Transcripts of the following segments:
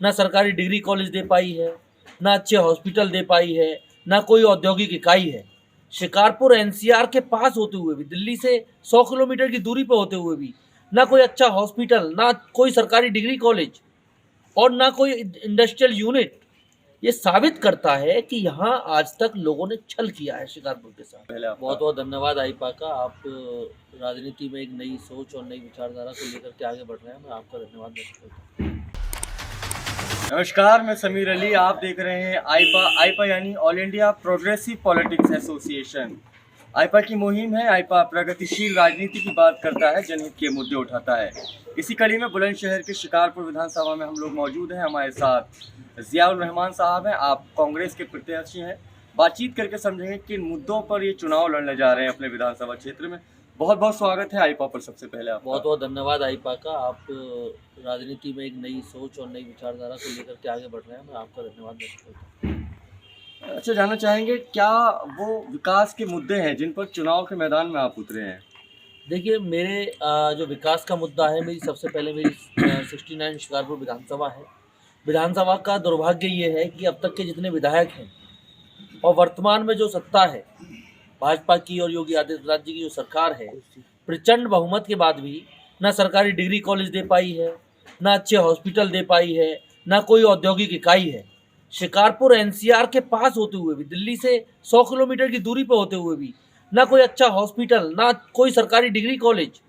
ना सरकारी degree college दे पाई है, ना अच्छे हॉस्पिटल दे पाई है, ना कोई औद्योगिक इकाई है। शिकारपुर एनसीआर के पास होते हुए भी, दिल्ली से 100 किलोमीटर की दूरी पर होते हुए भी ना कोई अच्छा हॉस्पिटल, ना कोई सरकारी डिग्री कॉलेज और ना कोई इंडस्ट्रियल यूनिट। ये साबित करता है कि यहाँ आज तक लोगों ने छल किया है शिकारपुर के साथ। पहले आपका बहुत बहुत धन्यवाद आईपा का। आप राजनीति में एक नई सोच और नई विचारधारा को लेकर के आगे बढ़ रहे हैं। मैं आपका धन्यवाद व्यक्त करता हूँ। नमस्कार, मैं समीर अली। आप देख रहे हैं आईपा यानी all India progressive politics association. AIPA की मुहिम है। आईपा प्रगतिशील राजनीति की बात करता है, जनहित के मुद्दे उठाता है। इसी कड़ी में बुलंदशहर के शिकारपुर विधानसभा में हम लोग मौजूद हैं। हमारे साथ जियाउर रहमान साहब हैं। आप कांग्रेस के प्रत्याशी हैं। बातचीत करके समझेंगे किन मुद्दों पर ये चुनाव लड़ने जा रहे हैं अपने विधानसभा क्षेत्र में। बहुत बहुत स्वागत है आईपा पर। सबसे पहले आप बहुत बहुत धन्यवाद आईपा का। आप राजनीति में एक नई सोच और नई विचारधारा को लेकर के आगे बढ़ रहे हैं। मैं आपका धन्यवाद व्यक्त करता हूँ। अच्छा, जानना चाहेंगे क्या वो विकास के मुद्दे हैं जिन पर चुनाव के मैदान में आप उतरे हैं? देखिए, मेरे जो विकास का मुद्दा है, मेरी सबसे पहले मेरी 69 शिकारपुर विधानसभा है। विधानसभा का दुर्भाग्य ये है कि अब तक के जितने विधायक हैं और वर्तमान में जो सत्ता है भाजपा की और योगी आदित्यनाथ जी की जो सरकार है, प्रचंड बहुमत के बाद भी ना सरकारी डिग्री कॉलेज दे पाई है, ना अच्छे हॉस्पिटल दे पाई है, ना कोई औद्योगिक इकाई है। शिकारपुर एनसीआर के पास होते हुए भी, दिल्ली से 100 किलोमीटर की दूरी पर होते हुए भी ना कोई अच्छा हॉस्पिटल, ना कोई सरकारी डिग्री कॉलेज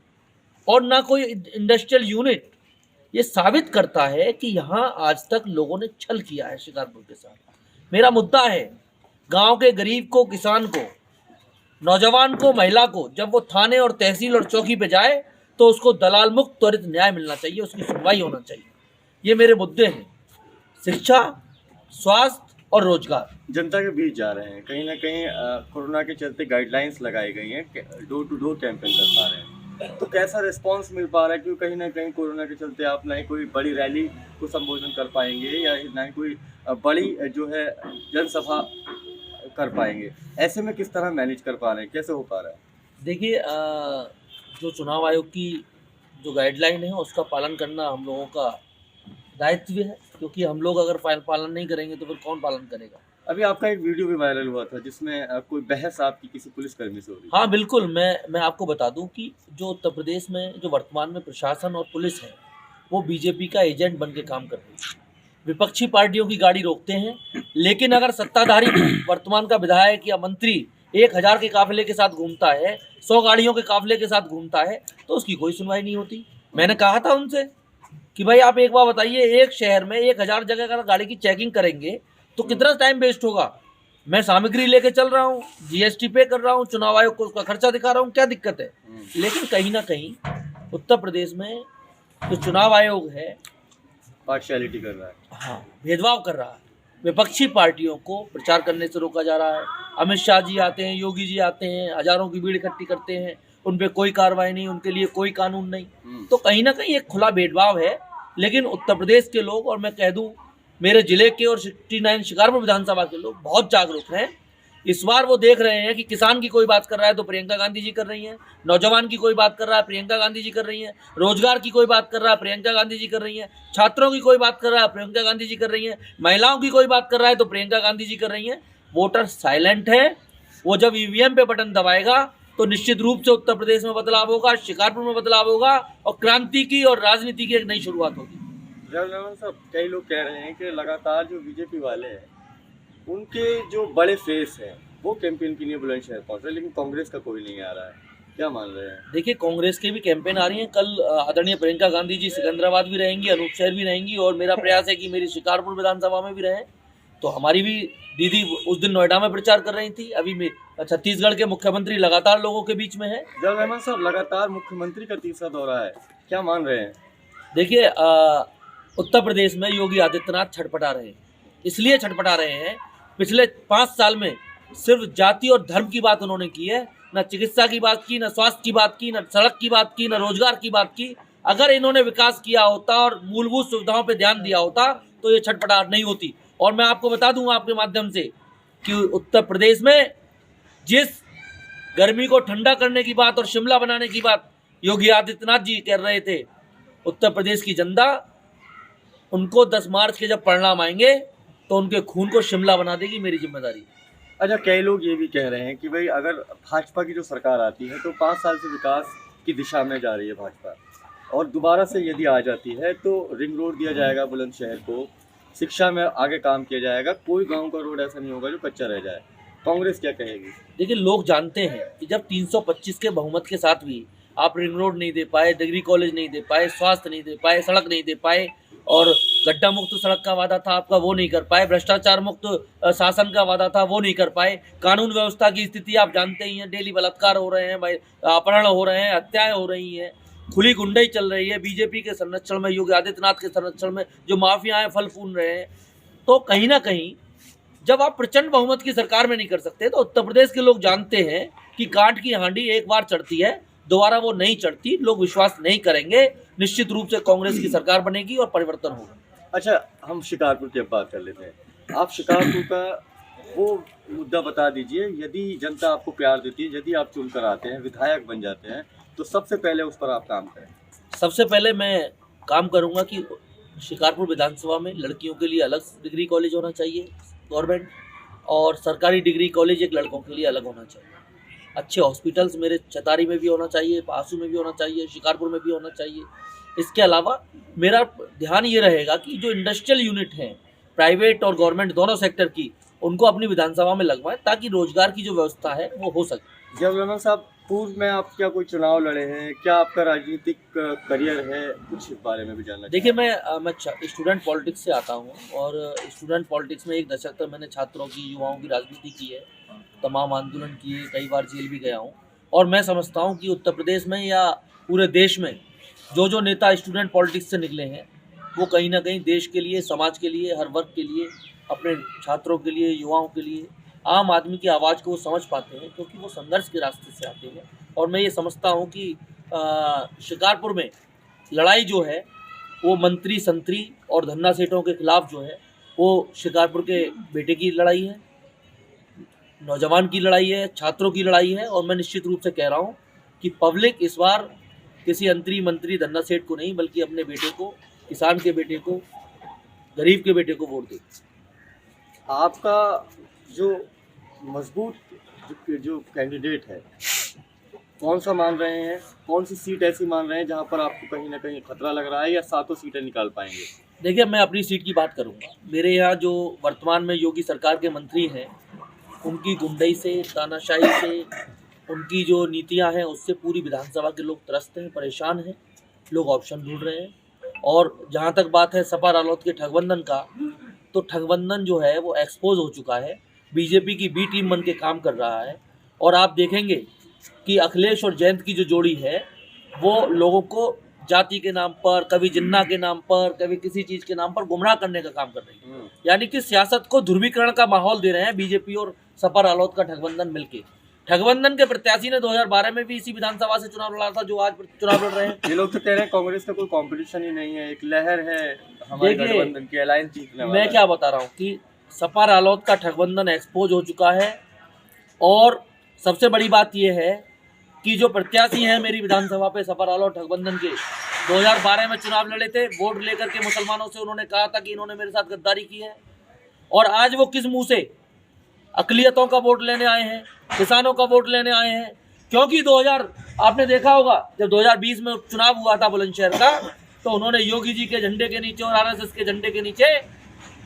और ना कोई इंडस्ट्रियल यूनिट। ये साबित करता है कि यहाँ आज तक लोगों ने छल किया है शिकारपुर के साथ। मेरा मुद्दा है गांव के गरीब को, किसान को, नौजवान को, महिला को, जब वो थाने और तहसील और चौकी पे जाए तो उसको दलाल मुक्त त्वरित न्याय मिलना चाहिए, उसकी सुनवाई होना चाहिए। ये मेरे मुद्दे हैं। शिक्षा, स्वास्थ्य और रोजगार। जनता के बीच जा रहे हैं, कहीं ना कहीं कोरोना के चलते गाइडलाइंस लगाई गई हैं, डोर टू डोर कैंपेन कर पा रहे हैं, तो कैसा रिस्पांस मिल पा रहा है? क्योंकि कहीं ना कहीं कोरोना के चलते आप ना ही कोई बड़ी रैली को संबोधन कर पाएंगे या ना ही कोई बड़ी जो है जनसभा कर पाएंगे। ऐसे में किस तरह मैनेज कर पा रहे हैं, कैसे हो पा रहा है? देखिए, जो चुनाव आयोग की जो गाइडलाइन है उसका पालन करना हम लोगों का दायित्व है, क्योंकि हम लोग अगर पालन नहीं करेंगे तो फिर कौन पालन करेगा। अभी आपका एक वीडियो भी वायरल हुआ था जिसमें कोई बहस आपकी किसी पुलिसकर्मी से हो रही हाँ बिल्कुल, मैं आपको बता दूं कि जो उत्तर प्रदेश में जो वर्तमान में प्रशासन और पुलिस है वो बीजेपी का एजेंट बन के काम कर रही है। विपक्षी पार्टियों की गाड़ी रोकते हैं, लेकिन अगर सत्ताधारी वर्तमान का विधायक या मंत्री 1000 के काफिले के साथ घूमता है, 100 गाड़ियों के काफिले के साथ घूमता है, तो उसकी कोई सुनवाई नहीं होती। मैंने कहा था उनसे कि भाई आप एक बार बताइए, एक शहर में 1000 जगह अगर गाड़ी की चेकिंग करेंगे तो कितना टाइम वेस्ट होगा। मैं सामग्री लेके चल रहा हूँ, जीएसटी पे कर रहा हूँ, चुनाव आयोग को उसका खर्चा दिखा रहा हूँ, क्या दिक्कत है? लेकिन कहीं ना कहीं उत्तर प्रदेश में जो चुनाव आयोग है पार्शियलिटी कर रहा है। हाँ, भेदभाव कर रहा है। विपक्षी पार्टियों को प्रचार करने से रोका जा रहा है। अमित शाह जी आते हैं, योगी जी आते हैं, हजारों की भीड़ इकट्ठी करते हैं, उन पर कोई कार्रवाई नहीं, उनके लिए कोई कानून नहीं। तो कहीं ना कहीं एक खुला भेदभाव है। लेकिन उत्तर प्रदेश के लोग, और मैं कह दूं मेरे जिले के और 69 शिकारपुर विधानसभा के लोग बहुत जागरूक हैं। इस बार वो देख रहे हैं कि किसान की कोई बात कर रहा है तो प्रियंका गांधी जी कर रही हैं, नौजवान की कोई बात कर रहा है प्रियंका गांधी जी कर रही हैं, रोजगार की कोई बात कर रहा है प्रियंका गांधी जी कर रही हैं, छात्रों की कोई बात कर रहा है प्रियंका गांधी जी कर रही हैं, महिलाओं की कोई बात कर रहा है तो प्रियंका गांधी जी कर रही हैं। वोटर साइलेंट है। वो जब ईवीएम पे बटन दबाएगा तो निश्चित रूप से उत्तर प्रदेश में बदलाव होगा, शिकारपुर में बदलाव होगा और क्रांति की और राजनीति की एक नई शुरुआत होगी। साहब, कई लोग कह रहे हैं कि लगातार जो बीजेपी वाले हैं उनके जो बड़े फेस हैं वो कैंपेन के लिए बुलंदशहर पहुंच रहे हैं, लेकिन कांग्रेस का कोई नहीं आ रहा है। क्या मान रहे हैं? देखिए, कांग्रेस की भी कैंपेन आ रही है। कल आदरणीय प्रियंका गांधी जी सिकंदराबाद भी रहेंगी, अनूपशहर भी रहेंगी, और मेरा प्रयास है कि मेरी शिकारपुर विधानसभा में भी रहें। तो हमारी भी दीदी उस दिन नोएडा में प्रचार कर रही थी। अभी छत्तीसगढ़ के मुख्यमंत्री लगातार लोगों के बीच में है। जियाउर रहमान साहब, लगातार मुख्यमंत्री का तीसरा दौरा है, क्या मान रहे हैं? देखिए, उत्तर प्रदेश में योगी आदित्यनाथ छटपटा रहे हैं। इसलिए छटपटा रहे हैं, पिछले 5 साल में सिर्फ जाति और धर्म की बात उन्होंने की है, न चिकित्सा की बात की, न स्वास्थ्य की बात की, न सड़क की बात की, न रोजगार की बात की। अगर इन्होंने विकास किया होता और मूलभूत सुविधाओं पे ध्यान दिया होता तो ये छटपटाहट नहीं होती। और मैं आपको बता दूं आपके माध्यम से कि उत्तर प्रदेश में जिस गर्मी को ठंडा करने की बात और शिमला बनाने की बात योगी आदित्यनाथ जी कर रहे थे, उत्तर प्रदेश की जनता उनको 10 मार्च के जब परिणाम आएंगे तो उनके खून को शिमला बना देगी मेरी जिम्मेदारी। अच्छा, कई लोग ये भी कह रहे हैं कि भाई अगर भाजपा की जो सरकार आती है तो 5 साल से विकास की दिशा में जा रही है भाजपा, और दोबारा से यदि आ जाती है तो रिंग रोड दिया जाएगा बुलंदशहर को, शिक्षा में आगे काम किया जाएगा, कोई गांव का रोड ऐसा नहीं होगा जो कच्चा रह जाए। कांग्रेस क्या कहेगी? देखिए, लोग जानते हैं कि जब 325 के बहुमत के साथ भी आप रिंग रोड नहीं दे पाए, डिग्री कॉलेज नहीं दे पाए, स्वास्थ्य नहीं दे पाए, सड़क नहीं दे पाए, और गड्ढा मुक्त सड़क का वादा था आपका वो नहीं कर पाए, भ्रष्टाचार मुक्त शासन का वादा था वो नहीं कर पाए, कानून व्यवस्था की स्थिति आप जानते ही हैं, डेली बलात्कार हो रहे हैं, अपहरण हो रहे हैं, हत्याएं हो रही हैं, खुली गुंडाई चल रही है, बीजेपी के संरक्षण में, योगी आदित्यनाथ के संरक्षण में जो माफिया हैं फल फूल रहे हैं। तो कहीं ना कहीं जब आप प्रचंड बहुमत की सरकार में नहीं कर सकते, तो उत्तर प्रदेश के लोग जानते हैं कि कांट की हांडी एक बार चढ़ती है, दोबारा वो नहीं चढ़ती। लोग विश्वास नहीं करेंगे, निश्चित रूप से कांग्रेस की सरकार बनेगी और परिवर्तन होगा। अच्छा, हम शिकारपुर की अब बात कर लेते हैं। आप शिकारपुर का वो मुद्दा बता दीजिए, यदि जनता आपको प्यार देती है, यदि आप चुनकर आते हैं, विधायक बन जाते हैं, तो सबसे पहले उस पर आप काम करें। सबसे पहले मैं काम करूंगा कि शिकारपुर विधानसभा में लड़कियों के लिए अलग डिग्री कॉलेज होना चाहिए गवर्नमेंट, और सरकारी डिग्री कॉलेज एक लड़कों के लिए अलग होना चाहिए। अच्छे हॉस्पिटल्स मेरे चतारी में भी होना चाहिए, पासू में भी होना चाहिए, शिकारपुर में भी होना चाहिए। इसके अलावा मेरा ध्यान ये रहेगा कि जो इंडस्ट्रियल यूनिट हैं प्राइवेट और गवर्नमेंट दोनों सेक्टर की, उनको अपनी विधानसभा में लगवाएं ताकि रोजगार की जो व्यवस्था है वो हो सके। जब साहब, पूर्व में आप क्या कोई चुनाव लड़े हैं? क्या आपका राजनीतिक करियर है? कुछ इस बारे में भी जानना। देखिए, मैं स्टूडेंट पॉलिटिक्स से आता हूँ, और स्टूडेंट पॉलिटिक्स में 1 दशक तक मैंने छात्रों की, युवाओं की राजनीति की है, तमाम आंदोलन किए, कई बार जेल भी गया हूँ। और मैं समझता हूँ कि उत्तर प्रदेश में या पूरे देश में जो नेता स्टूडेंट पॉलिटिक्स से निकले हैं, वो कहीं ना कहीं देश के लिए, समाज के लिए, हर वर्ग के लिए, अपने छात्रों के लिए, युवाओं के लिए, आम आदमी की आवाज़ को वो समझ पाते हैं, क्योंकि वो संघर्ष के रास्ते से आते हैं। और मैं ये समझता हूँ कि शिकारपुर में लड़ाई जो है वो मंत्री संतरी और धन्ना सेठों के खिलाफ जो है, वो शिकारपुर के बेटे की लड़ाई है, नौजवान की लड़ाई है, छात्रों की लड़ाई है। और मैं निश्चित रूप से कह रहा हूँ कि पब्लिक इस बार किसी अंतरी मंत्री धन्ना सेठ को नहीं, बल्कि अपने बेटे को, किसान के बेटे को, गरीब के बेटे को वोट दे। आपका जो मजबूत जो कैंडिडेट है, कौन सा मान रहे हैं? कौन सी सीट ऐसी मान रहे हैं जहां पर आपको कहीं ना कहीं खतरा लग रहा है, या 7 सीटें निकाल पाएंगे? देखिए, मैं अपनी सीट की बात करूंगा। मेरे यहाँ जो वर्तमान में योगी सरकार के मंत्री हैं, उनकी गुंडई से, तानाशाही से, उनकी जो नीतियां हैं, उससे पूरी विधानसभा के लोग त्रस्त हैं, परेशान हैं, लोग ऑप्शन ढूंढ रहे हैं। और जहाँ तक बात है सपा रालोद के ठगबंधन का, तो ठगबंधन जो है वो एक्सपोज हो चुका है, बीजेपी की बी टीम बन के काम कर रहा है। और आप देखेंगे कि अखिलेश और जयंत की जो जोड़ी है, वो लोगों को जाति के नाम पर, कभी जिन्ना के नाम पर, कभी किसी चीज़ के नाम पर गुमराह करने का काम कर रही है। यानी कि सियासत को ध्रुवीकरण का माहौल दे रहे हैं बीजेपी और सपा रालोद का ठगबंधन मिलके। ठगबंधन के प्रत्याशी ने 2012 में भी इसी विधानसभा से चुनाव लड़ा था, जो आज चुनाव लड़ रहे हैं। ये लोग तो कह रहे हैं कांग्रेस का कोई कंपटीशन ही नहीं है, एक लहर है हमारे गठबंधन की, अलायंस जीतने वाला। मैं क्या बता रहा हूँ कि सपा रालोद का ठगबंधन एक्सपोज हो चुका है। और सबसे बड़ी बात यह है कि जो प्रत्याशी हैं मेरी विधानसभा पे सपा रालोद ठगबंधन के, 2012 में चुनाव लड़े थे, वोट लेकर के मुसलमानों से उन्होंने कहा था कि इन्होंने मेरे साथ गद्दारी की है, और आज वो किस मुंह से अकलियतों का वोट लेने आए हैं, किसानों का वोट लेने आए हैं। क्योंकि आपने देखा होगा जब 2020 में चुनाव हुआ था बुलंदशहर का, तो उन्होंने योगी जी के झंडे के नीचे और आरएसएस के झंडे के नीचे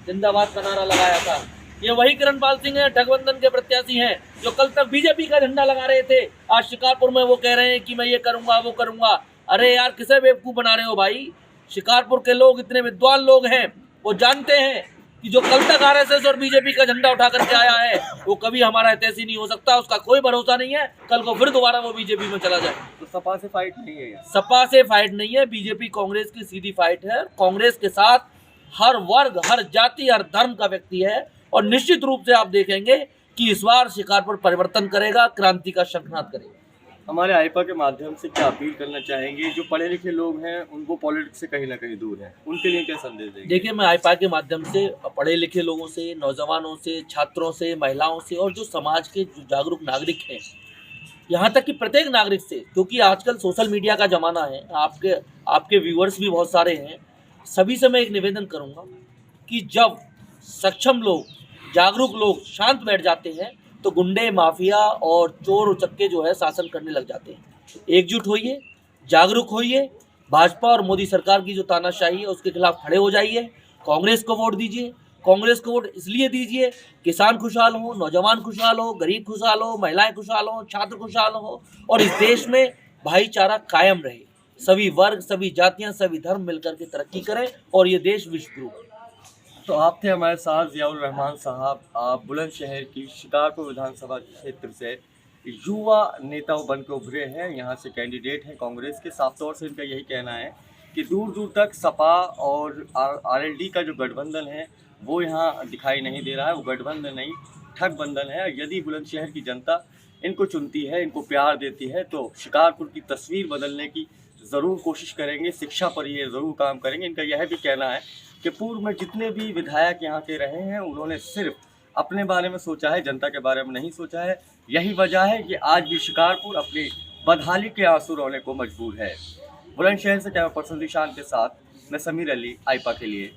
जिंदाबाद का नारा लगाया था। ये वही किरणपाल सिंह है, ठगबंधन के प्रत्याशी हैं, जो कल तक बीजेपी का झंडा लगा रहे थे। आज शिकारपुर में वो कह रहे हैं कि मैं ये करूंगा, वो करूंगा। अरे यार, किसे बेवकूफ़ बना रहे हो भाई? शिकारपुर के लोग इतने विद्वान लोग हैं, वो जानते हैं कि जो कल तक आरएसएस और बीजेपी का झंडा उठा करके आया है, वो कभी हमारा हितैषी नहीं हो सकता। उसका कोई भरोसा नहीं है, कल को फिर दोबारा वो बीजेपी में चला जाए। तो सपा से फाइट नहीं है यार? सपा से फाइट नहीं है, बीजेपी कांग्रेस की सीधी फाइट है। कांग्रेस के साथ हर वर्ग, हर जाति, हर धर्म का व्यक्ति है, और निश्चित रूप से आप देखेंगे कि इस बार शिकारपुर परिवर्तन करेगा, क्रांति का शंखनाद करेगा। हमारे आईपा के माध्यम से क्या अपील करना चाहेंगे? जो पढ़े लिखे लोग हैं, उनको पॉलिटिक्स से कहीं ना कहीं दूर है, उनके लिए क्या संदेश देंगे? देखिए, मैं आईपा के माध्यम से पढ़े लिखे लोगों से, नौजवानों से, छात्रों से, महिलाओं से, और जो समाज के जो जागरूक नागरिक हैं, यहाँ तक कि प्रत्येक नागरिक से, क्योंकि आजकल सोशल मीडिया का ज़माना है, आपके व्यूअर्स भी बहुत सारे हैं, सभी से मैं एक निवेदन करूंगा कि जब सक्षम लोग, जागरूक लोग शांत बैठ जाते हैं तो गुंडे, माफिया और चोर उचक्के जो है शासन करने लग जाते हैं। एकजुट होइए, जागरूक होइए, भाजपा और मोदी सरकार की जो तानाशाही है उसके खिलाफ खड़े हो जाइए। कांग्रेस को वोट दीजिए। कांग्रेस को वोट इसलिए दीजिए, किसान खुशहाल हो, नौजवान खुशहाल हो, गरीब खुशहाल हो, महिलाएं खुशहाल हो, छात्र खुशहाल हो और इस देश में भाईचारा कायम रहे। सभी वर्ग, सभी जातियां, सभी धर्म मिलकर के तरक्की करें और ये देश विश्व गुरु। तो आप थे हमारे साथ जियाउर रहमान साहब, आप बुलंदशहर की शिकारपुर विधानसभा क्षेत्र से युवा नेता बन के उभरे हैं, यहाँ से कैंडिडेट हैं कांग्रेस के। साफ तौर से इनका यही कहना है कि दूर दूर तक सपा और आरएलडी का जो गठबंधन है वो यहाँ दिखाई नहीं दे रहा है। वो गठबंधन नहीं, ठग बंधन है। यदि बुलंदशहर की जनता इनको चुनती है, इनको प्यार देती है, तो शिकारपुर की तस्वीर बदलने की ज़रूर कोशिश करेंगे। शिक्षा पर ये ज़रूर काम करेंगे। इनका यह भी कहना है कि पूर्व में जितने भी विधायक यहाँ के रहे हैं उन्होंने सिर्फ अपने बारे में सोचा है, जनता के बारे में नहीं सोचा है। यही वजह है कि आज भी शिकारपुर अपनी बदहाली के आंसू रोने को मजबूर है। बुलंदशहर से कैमरा पर्सन निशान के साथ मैं समीर अली, आइपा के लिए।